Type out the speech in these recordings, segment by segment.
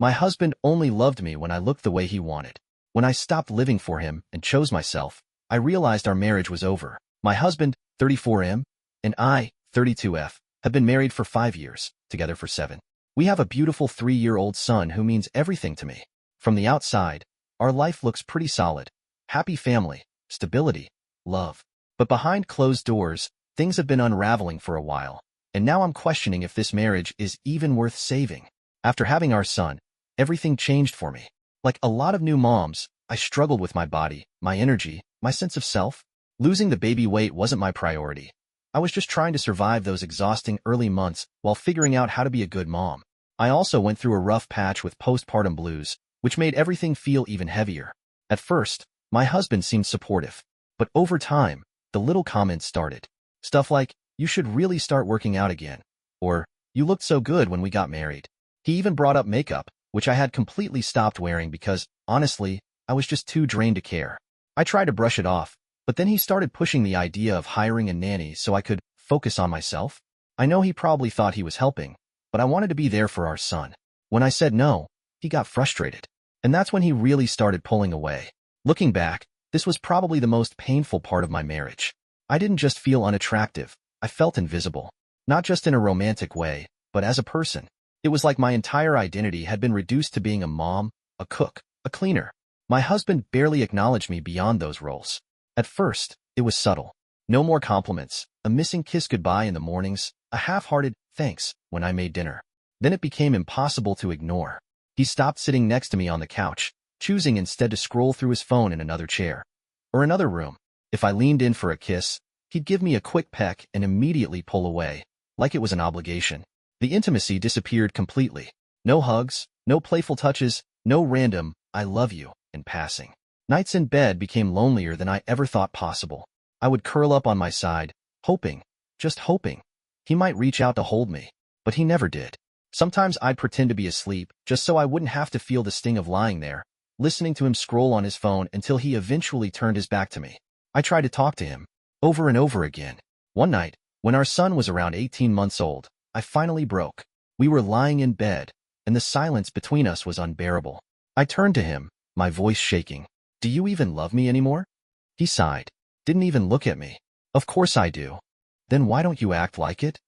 My husband only loved me when I looked the way he wanted. When I stopped living for him and chose myself, I realized our marriage was over. My husband, 34M, and I, 32F, have been married for 5 years, together for 7. We have a beautiful 3-year-old son who means everything to me. From the outside, our life looks pretty solid. Happy family, stability, love. But behind closed doors, things have been unraveling for a while, and now I'm questioning if this marriage is even worth saving. After having our son, everything changed for me. Like a lot of new moms, I struggled with my body, my energy, my sense of self. Losing the baby weight wasn't my priority. I was just trying to survive those exhausting early months while figuring out how to be a good mom. I also went through a rough patch with postpartum blues, which made everything feel even heavier. At first, my husband seemed supportive, but over time, the little comments started. Stuff like, "You should really start working out again," or "You looked so good when we got married." He even brought up makeup, which I had completely stopped wearing because, honestly, I was just too drained to care. I tried to brush it off, but then he started pushing the idea of hiring a nanny so I could focus on myself. I know he probably thought he was helping, but I wanted to be there for our son. When I said no, he got frustrated. And that's when he really started pulling away. Looking back, this was probably the most painful part of my marriage. I didn't just feel unattractive, I felt invisible. Not just in a romantic way, but as a person. It was like my entire identity had been reduced to being a mom, a cook, a cleaner. My husband barely acknowledged me beyond those roles. At first, it was subtle. No more compliments, a missing kiss goodbye in the mornings, a half-hearted thanks when I made dinner. Then it became impossible to ignore. He stopped sitting next to me on the couch, choosing instead to scroll through his phone in another chair or another room. If I leaned in for a kiss, he'd give me a quick peck and immediately pull away, like it was an obligation. The intimacy disappeared completely. No hugs, no playful touches, no random, "I love you," in passing. Nights in bed became lonelier than I ever thought possible. I would curl up on my side, hoping, just hoping, he might reach out to hold me, but he never did. Sometimes I'd pretend to be asleep, just so I wouldn't have to feel the sting of lying there, listening to him scroll on his phone until he eventually turned his back to me. I tried to talk to him, over and over again. One night, when our son was around 18 months old, I finally broke. We were lying in bed, and the silence between us was unbearable. I turned to him, my voice shaking. "Do you even love me anymore?" He sighed, didn't even look at me. "Of course I do." "Then why don't you act like it?"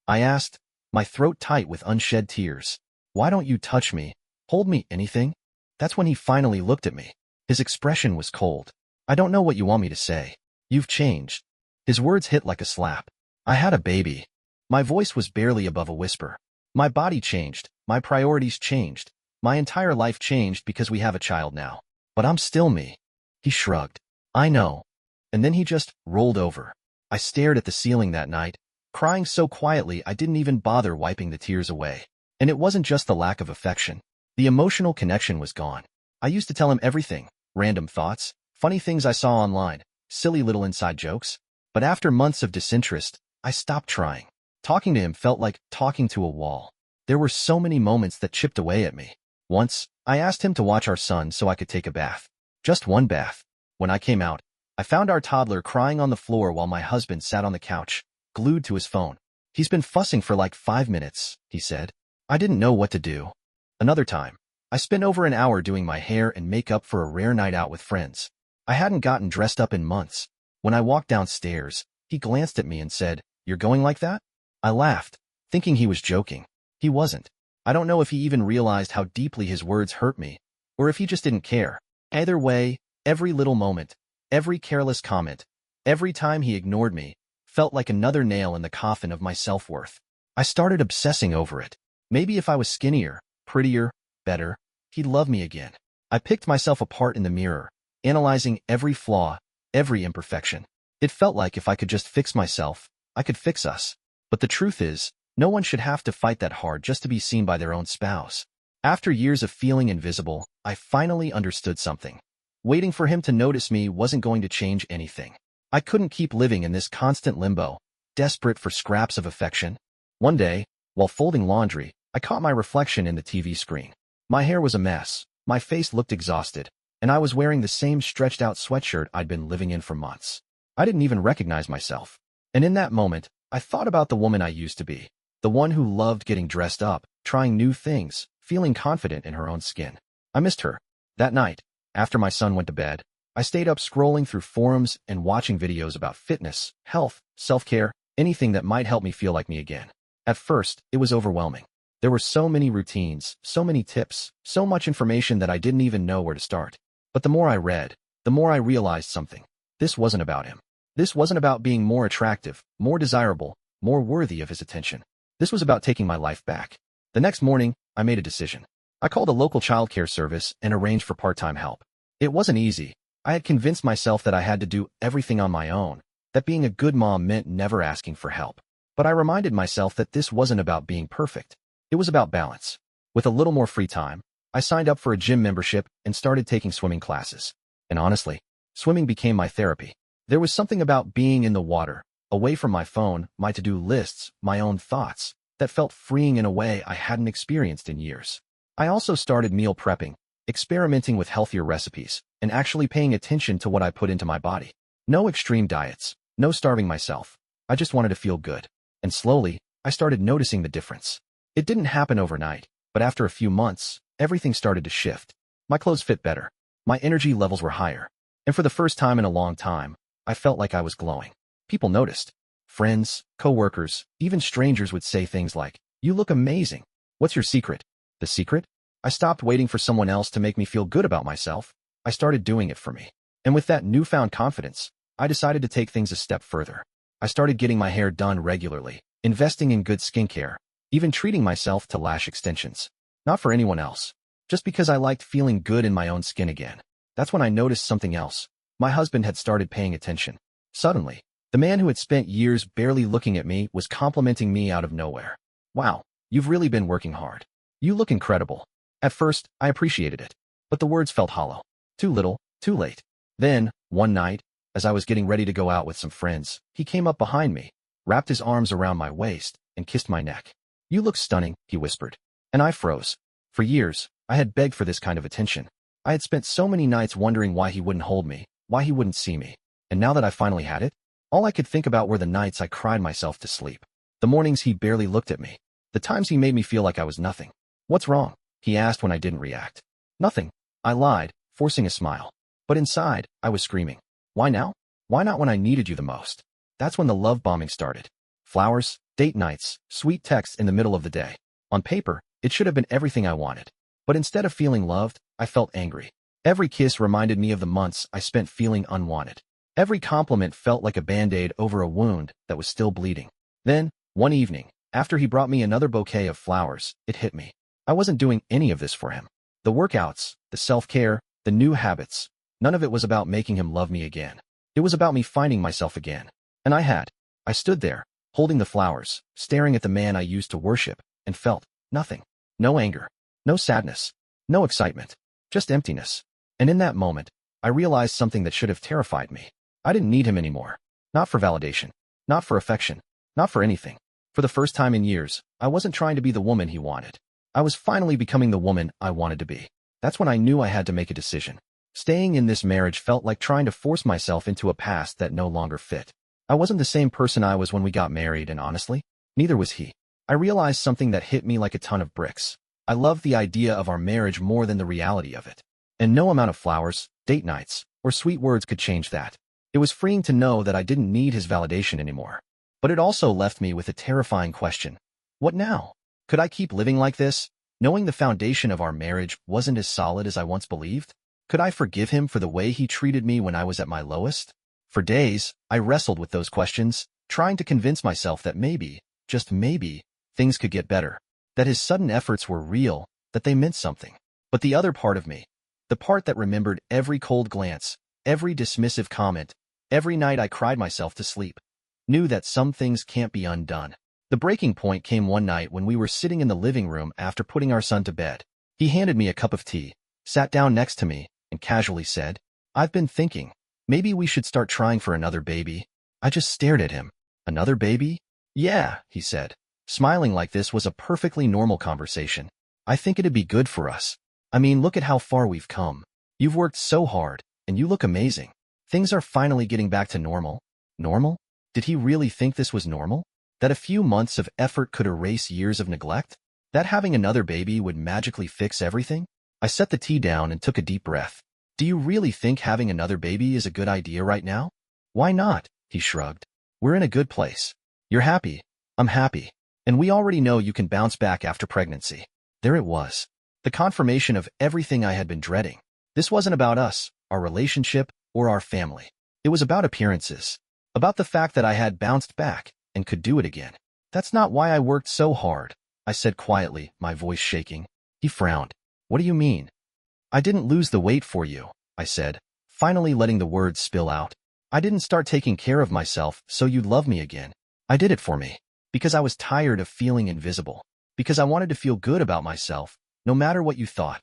I asked, my throat tight with unshed tears. "Why don't you touch me, hold me, anything?" That's when he finally looked at me. His expression was cold. "I don't know what you want me to say. You've changed." His words hit like a slap. I had a baby. My voice was barely above a whisper. My body changed, my priorities changed, my entire life changed because we have a child now. But I'm still me. He shrugged. "I know." And then he just rolled over. I stared at the ceiling that night, crying so quietly I didn't even bother wiping the tears away. And it wasn't just the lack of affection. The emotional connection was gone. I used to tell him everything, random thoughts, funny things I saw online, silly little inside jokes. But after months of disinterest, I stopped trying. Talking to him felt like talking to a wall. There were so many moments that chipped away at me. Once, I asked him to watch our son so I could take a bath. Just one bath. When I came out, I found our toddler crying on the floor while my husband sat on the couch, glued to his phone. "He's been fussing for like 5 minutes, he said. I didn't know what to do. Another time, I spent over an hour doing my hair and makeup for a rare night out with friends. I hadn't gotten dressed up in months. When I walked downstairs, he glanced at me and said, "You're going like that?" I laughed, thinking he was joking. He wasn't. I don't know if he even realized how deeply his words hurt me, or if he just didn't care. Either way, every little moment, every careless comment, every time he ignored me, felt like another nail in the coffin of my self-worth. I started obsessing over it. Maybe if I was skinnier, prettier, better, he'd love me again. I picked myself apart in the mirror, analyzing every flaw, every imperfection. It felt like if I could just fix myself, I could fix us. But the truth is, no one should have to fight that hard just to be seen by their own spouse. After years of feeling invisible, I finally understood something. Waiting for him to notice me wasn't going to change anything. I couldn't keep living in this constant limbo, desperate for scraps of affection. One day, while folding laundry, I caught my reflection in the TV screen. My hair was a mess, my face looked exhausted, and I was wearing the same stretched-out sweatshirt I'd been living in for months. I didn't even recognize myself. And in that moment, I thought about the woman I used to be, the one who loved getting dressed up, trying new things, feeling confident in her own skin. I missed her. That night, after my son went to bed, I stayed up scrolling through forums and watching videos about fitness, health, self-care, anything that might help me feel like me again. At first, it was overwhelming. There were so many routines, so many tips, so much information that I didn't even know where to start. But the more I read, the more I realized something. This wasn't about him. This wasn't about being more attractive, more desirable, more worthy of his attention. This was about taking my life back. The next morning, I made a decision. I called a local childcare service and arranged for part-time help. It wasn't easy. I had convinced myself that I had to do everything on my own, that being a good mom meant never asking for help. But I reminded myself that this wasn't about being perfect. It was about balance. With a little more free time, I signed up for a gym membership and started taking swimming classes. And honestly, swimming became my therapy. There was something about being in the water, away from my phone, my to-do lists, my own thoughts, that felt freeing in a way I hadn't experienced in years. I also started meal prepping, experimenting with healthier recipes, and actually paying attention to what I put into my body. No extreme diets, no starving myself. I just wanted to feel good. And slowly, I started noticing the difference. It didn't happen overnight, but after a few months, everything started to shift. My clothes fit better. My energy levels were higher. And for the first time in a long time, I felt like I was glowing. People noticed. Friends, co-workers, even strangers would say things like, "You look amazing. What's your secret?" The secret? I stopped waiting for someone else to make me feel good about myself. I started doing it for me. And with that newfound confidence, I decided to take things a step further. I started getting my hair done regularly, investing in good skincare, even treating myself to lash extensions. Not for anyone else. Just because I liked feeling good in my own skin again. That's when I noticed something else. My husband had started paying attention. Suddenly, the man who had spent years barely looking at me was complimenting me out of nowhere. "Wow, you've really been working hard. You look incredible." At first, I appreciated it. But the words felt hollow. Too little, too late. Then, one night, as I was getting ready to go out with some friends, he came up behind me, wrapped his arms around my waist, and kissed my neck. "You look stunning," he whispered. And I froze. For years, I had begged for this kind of attention. I had spent so many nights wondering why he wouldn't hold me, why he wouldn't see me. And now that I finally had it, all I could think about were the nights I cried myself to sleep. The mornings he barely looked at me. The times he made me feel like I was nothing. "What's wrong?" he asked when I didn't react. "Nothing," I lied, forcing a smile. But inside, I was screaming. "Why now? Why not when I needed you the most?" That's when the love bombing started. Flowers, date nights, sweet texts in the middle of the day. On paper, it should have been everything I wanted. But instead of feeling loved, I felt angry. Every kiss reminded me of the months I spent feeling unwanted. Every compliment felt like a band-aid over a wound that was still bleeding. Then, one evening, after he brought me another bouquet of flowers, it hit me. I wasn't doing any of this for him. The workouts, the self-care, the new habits, none of it was about making him love me again. It was about me finding myself again. And I had. I stood there, holding the flowers, staring at the man I used to worship, and felt nothing. No anger, no sadness, no excitement, just emptiness. And in that moment, I realized something that should have terrified me. I didn't need him anymore. Not for validation, not for affection, not for anything. For the first time in years, I wasn't trying to be the woman he wanted. I was finally becoming the woman I wanted to be. That's when I knew I had to make a decision. Staying in this marriage felt like trying to force myself into a past that no longer fit. I wasn't the same person I was when we got married, and honestly, neither was he. I realized something that hit me like a ton of bricks. I loved the idea of our marriage more than the reality of it. And no amount of flowers, date nights, or sweet words could change that. It was freeing to know that I didn't need his validation anymore. But it also left me with a terrifying question. What now? Could I keep living like this, knowing the foundation of our marriage wasn't as solid as I once believed? Could I forgive him for the way he treated me when I was at my lowest? For days, I wrestled with those questions, trying to convince myself that maybe, just maybe, things could get better. That his sudden efforts were real, that they meant something. But the other part of me, the part that remembered every cold glance, every dismissive comment, every night I cried myself to sleep, knew that some things can't be undone. The breaking point came one night when we were sitting in the living room after putting our son to bed. He handed me a cup of tea, sat down next to me, and casually said, "I've been thinking, maybe we should start trying for another baby." I just stared at him. "Another baby?" "Yeah," he said, smiling like this was a perfectly normal conversation. "I think it'd be good for us. I mean, look at how far we've come. You've worked so hard, and you look amazing. Things are finally getting back to normal." Normal? Did he really think this was normal? That a few months of effort could erase years of neglect? That having another baby would magically fix everything? I set the tea down and took a deep breath. Do you really think having another baby is a good idea right now? Why not? He shrugged. We're in a good place. You're happy. I'm happy. And we already know you can bounce back after pregnancy. There it was. The confirmation of everything I had been dreading. This wasn't about us, our relationship, or our family. It was about appearances. About the fact that I had bounced back and could do it again. That's not why I worked so hard, I said quietly, my voice shaking. He frowned. What do you mean? I didn't lose the weight for you, I said, finally letting the words spill out. I didn't start taking care of myself so you'd love me again. I did it for me. Because I was tired of feeling invisible. Because I wanted to feel good about myself, no matter what you thought.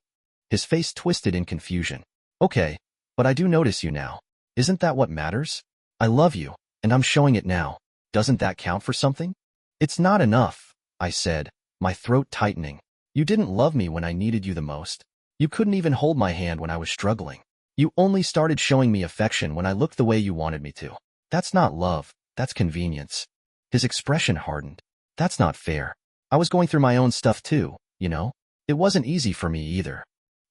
His face twisted in confusion. Okay, but I do notice you now. Isn't that what matters? I love you, and I'm showing it now. Doesn't that count for something? It's not enough, I said, my throat tightening. You didn't love me when I needed you the most. You couldn't even hold my hand when I was struggling. You only started showing me affection when I looked the way you wanted me to. That's not love, that's convenience. His expression hardened. That's not fair. I was going through my own stuff too, you know? It wasn't easy for me either.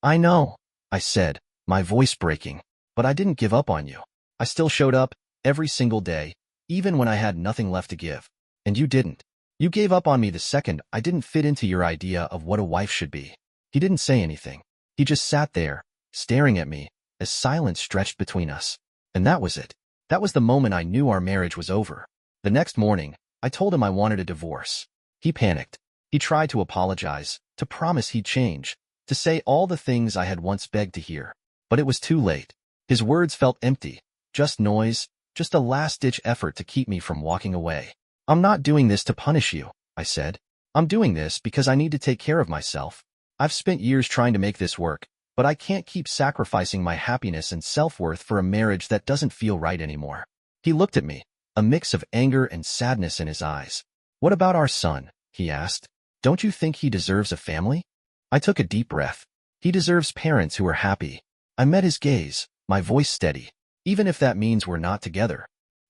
I know, I said, my voice breaking, but I didn't give up on you. I still showed up, every single day, even when I had nothing left to give. And you didn't. You gave up on me the second I didn't fit into your idea of what a wife should be. He didn't say anything. He just sat there, staring at me, as silence stretched between us. And that was it. That was the moment I knew our marriage was over. The next morning, I told him I wanted a divorce. He panicked. He tried to apologize, to promise he'd change, to say all the things I had once begged to hear. But it was too late. His words felt empty, just noise, just a last-ditch effort to keep me from walking away. I'm not doing this to punish you, I said. I'm doing this because I need to take care of myself. I've spent years trying to make this work, but I can't keep sacrificing my happiness and self-worth for a marriage that doesn't feel right anymore. He looked at me, a mix of anger and sadness in his eyes. What about our son? He asked. Don't you think he deserves a family? I took a deep breath. He deserves parents who are happy. I met his gaze, my voice steady, even if that means we're not together.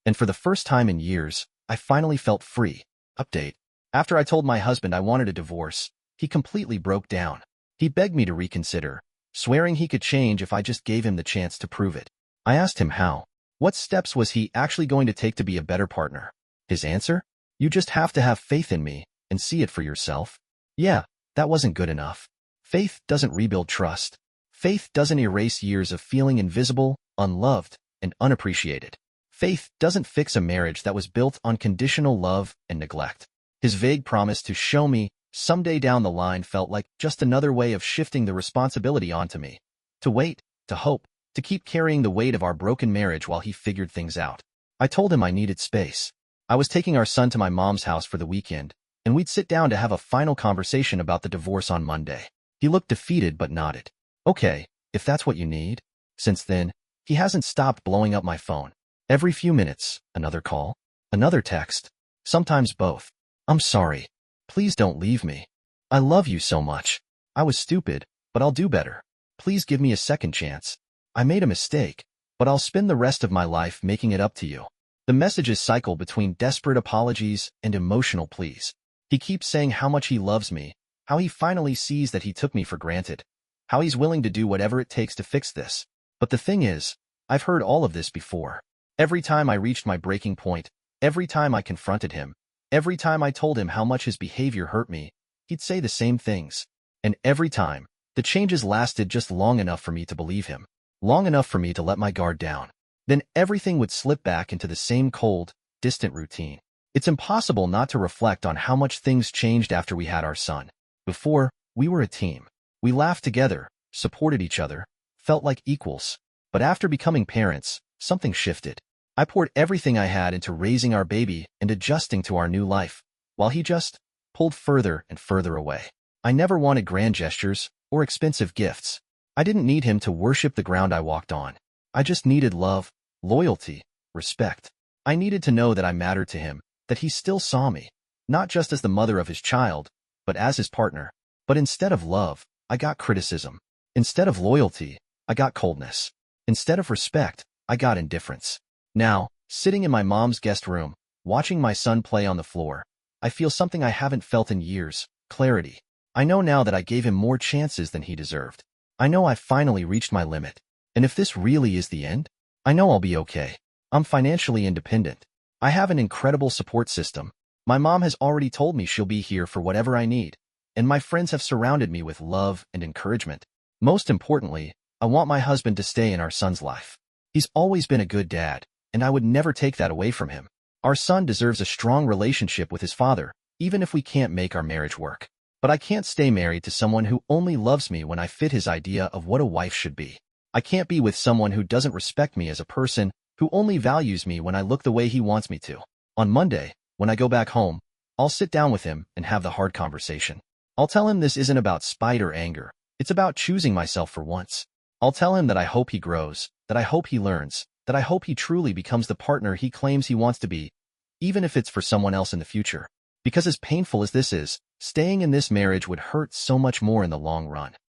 And for the first time in years, I finally felt free. Update. After I told my husband I wanted a divorce, he completely broke down. He begged me to reconsider, swearing he could change if I just gave him the chance to prove it. I asked him how. What steps was he actually going to take to be a better partner? His answer? You just have to have faith in me and see it for yourself. Yeah, that wasn't good enough. Faith doesn't rebuild trust. Faith doesn't erase years of feeling invisible, unloved, and unappreciated. Faith doesn't fix a marriage that was built on conditional love and neglect. His vague promise to show me someday down the line felt like just another way of shifting the responsibility onto me. To wait, to hope, to keep carrying the weight of our broken marriage while he figured things out. I told him I needed space. I was taking our son to my mom's house for the weekend, and we'd sit down to have a final conversation about the divorce on Monday. He looked defeated but nodded. Okay, if that's what you need. Since then, he hasn't stopped blowing up my phone. Every few minutes, another call, another text, sometimes both. I'm sorry. Please don't leave me. I love you so much. I was stupid, but I'll do better. Please give me a second chance. I made a mistake, but I'll spend the rest of my life making it up to you. The messages cycle between desperate apologies and emotional pleas. He keeps saying how much he loves me, how he finally sees that he took me for granted, how he's willing to do whatever it takes to fix this. But the thing is, I've heard all of this before. Every time I reached my breaking point, every time I confronted him, every time I told him how much his behavior hurt me, he'd say the same things. And every time, the changes lasted just long enough for me to believe him, long enough for me to let my guard down. Then everything would slip back into the same cold, distant routine. It's impossible not to reflect on how much things changed after we had our son. Before, we were a team. We laughed together, supported each other, felt like equals. But after becoming parents, something shifted. I poured everything I had into raising our baby and adjusting to our new life, while he just pulled further and further away. I never wanted grand gestures or expensive gifts. I didn't need him to worship the ground I walked on. I just needed love, loyalty, respect. I needed to know that I mattered to him, that he still saw me, not just as the mother of his child, but as his partner. But instead of love, I got criticism. Instead of loyalty, I got coldness. Instead of respect, I got indifference. Now, sitting in my mom's guest room, watching my son play on the floor, I feel something I haven't felt in years, clarity. I know now that I gave him more chances than he deserved. I know I finally reached my limit. And if this really is the end, I know I'll be okay. I'm financially independent. I have an incredible support system. My mom has already told me she'll be here for whatever I need. And my friends have surrounded me with love and encouragement. Most importantly, I want my husband to stay in our son's life. He's always been a good dad, and I would never take that away from him. Our son deserves a strong relationship with his father, even if we can't make our marriage work. But I can't stay married to someone who only loves me when I fit his idea of what a wife should be. I can't be with someone who doesn't respect me as a person, who only values me when I look the way he wants me to. On Monday, when I go back home, I'll sit down with him and have the hard conversation. I'll tell him this isn't about spite or anger. It's about choosing myself for once. I'll tell him that I hope he grows, that I hope he learns, that I hope he truly becomes the partner he claims he wants to be, even if it's for someone else in the future. Because as painful as this is, staying in this marriage would hurt so much more in the long run.